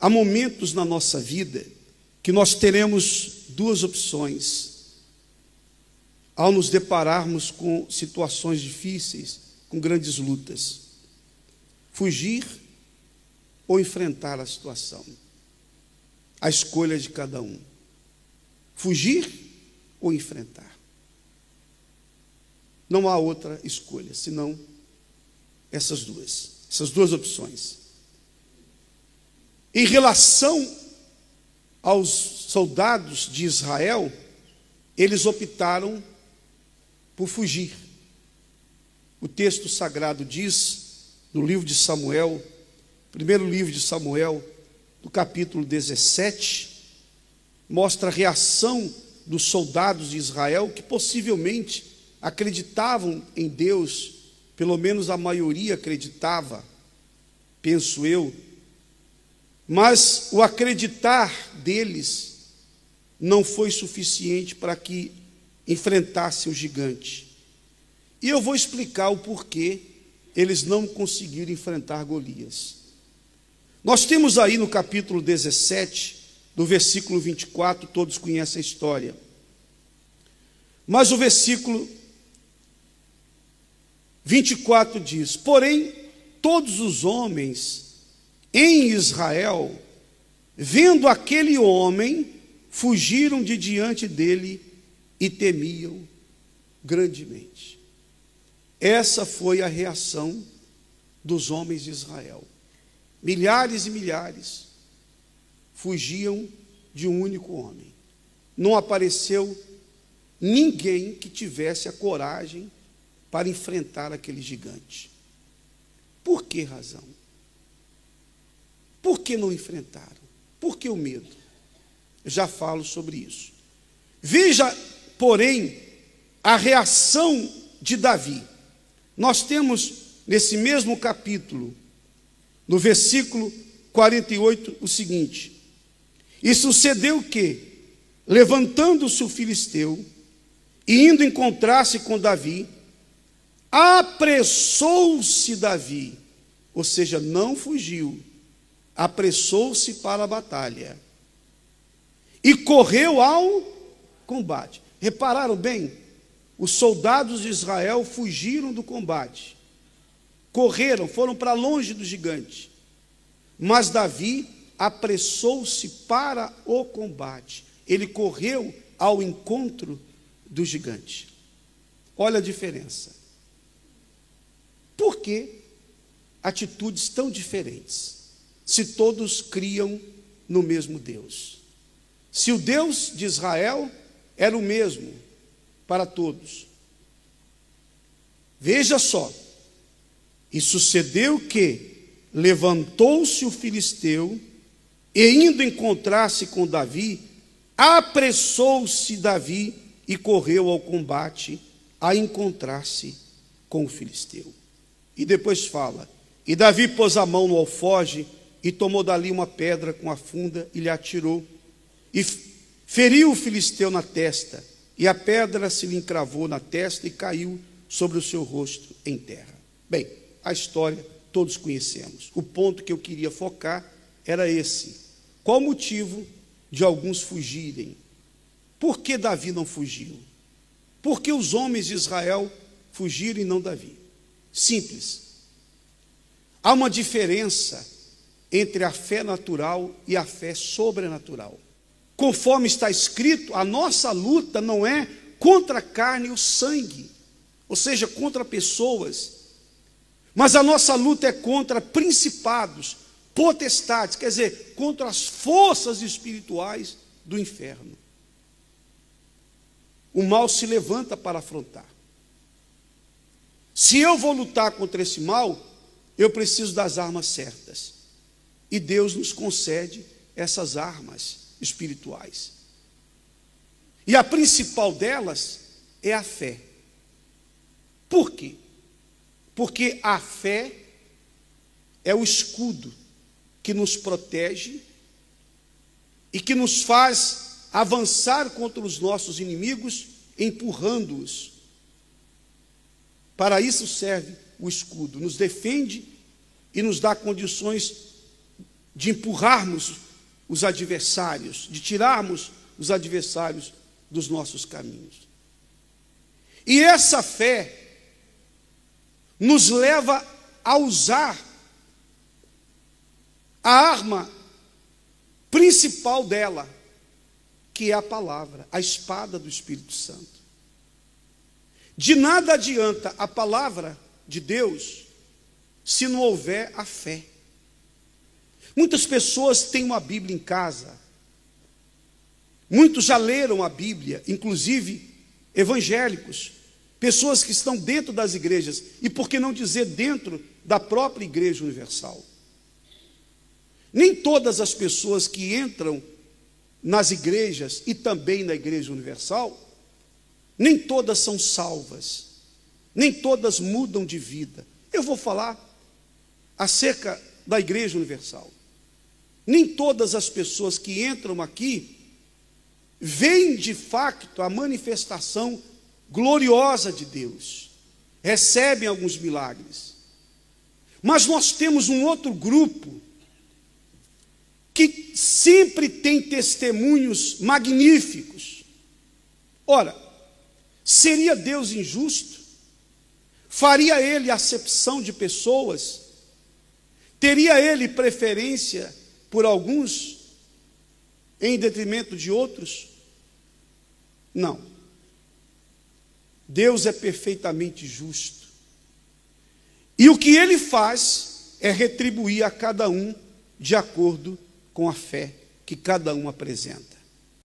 Há momentos na nossa vida que nós teremos duas opções ao nos depararmos com situações difíceis, com grandes lutas: fugir ou enfrentar a situação. A escolha é de cada um. Fugir ou enfrentar. Não há outra escolha, senão essas duas opções. Em relação aos soldados de Israel, eles optaram por fugir. O texto sagrado diz, no livro de Samuel, primeiro livro de Samuel, no capítulo 17, mostra a reação dos soldados de Israel, que possivelmente acreditavam em Deus, pelo menos a maioria acreditava, penso eu, mas o acreditar deles não foi suficiente para que enfrentassem o gigante. E eu vou explicar o porquê eles não conseguiram enfrentar Golias. Nós temos aí no capítulo 17, do versículo 24, todos conhecem a história. Mas o versículo 24 diz: porém, todos os homens em Israel, vendo aquele homem, fugiram de diante dele e temiam grandemente. Essa foi a reação dos homens de Israel. Milhares e milhares fugiam de um único homem. Não apareceu ninguém que tivesse a coragem para enfrentar aquele gigante. Por que razão? Por que não enfrentaram? Por que o medo? Eu já falo sobre isso. Veja, porém, a reação de Davi. Nós temos nesse mesmo capítulo, no versículo 48, o seguinte: e sucedeu que, levantando-se o filisteu e indo encontrar-se com Davi, apressou-se Davi, ou seja, não fugiu, apressou-se para a batalha e correu ao combate. Repararam bem? Os soldados de Israel fugiram do combate, correram, foram para longe do gigante, mas Davi apressou-se para o combate. Ele correu ao encontro do gigante. Olha a diferença. Por que atitudes tão diferentes, se todos criam no mesmo Deus? Se o Deus de Israel era o mesmo para todos. Veja só. E sucedeu que levantou-se o filisteu e indo encontrar-se com Davi, apressou-se Davi e correu ao combate a encontrar-se com o filisteu. E depois fala: e Davi pôs a mão no alforje e tomou dali uma pedra com a funda e lhe atirou e feriu o filisteu na testa, e a pedra se lhe encravou na testa e caiu sobre o seu rosto em terra. Bem, a história todos conhecemos. O ponto que eu queria focar era esse: qual o motivo de alguns fugirem? Por que Davi não fugiu? Por que os homens de Israel fugiram e não Davi? Simples. Há uma diferença entre a fé natural e a fé sobrenatural. Conforme está escrito, a nossa luta não é contra a carne e o sangue, ou seja, contra pessoas, mas a nossa luta é contra principados, potestades, quer dizer, contra as forças espirituais do inferno. O mal se levanta para afrontar. Se eu vou lutar contra esse mal, eu preciso das armas certas. E Deus nos concede essas armas espirituais. E a principal delas é a fé. Por quê? Porque a fé é o escudo que nos protege e que nos faz avançar contra os nossos inimigos, empurrando-os. Para isso serve o escudo, nos defende e nos dá condições de empurrarmos os adversários, de tirarmos os adversários dos nossos caminhos. E essa fé nos leva a usar a arma principal dela, que é a palavra, a espada do Espírito Santo. De nada adianta a palavra de Deus se não houver a fé. Muitas pessoas têm uma Bíblia em casa, muitos já leram a Bíblia, inclusive evangélicos, pessoas que estão dentro das igrejas, e por que não dizer dentro da própria Igreja Universal. Nem todas as pessoas que entram nas igrejas e também na Igreja Universal, nem todas são salvas, nem todas mudam de vida. Eu vou falar acerca da Igreja Universal. Nem todas as pessoas que entram aqui veem de fato a manifestação gloriosa de Deus, recebem alguns milagres. Mas nós temos um outro grupo que sempre tem testemunhos magníficos. Ora, seria Deus injusto? Faria Ele acepção de pessoas? Teria Ele preferência por alguns em detrimento de outros? Não. Deus é perfeitamente justo. E o que Ele faz é retribuir a cada um de acordo com a fé que cada um apresenta.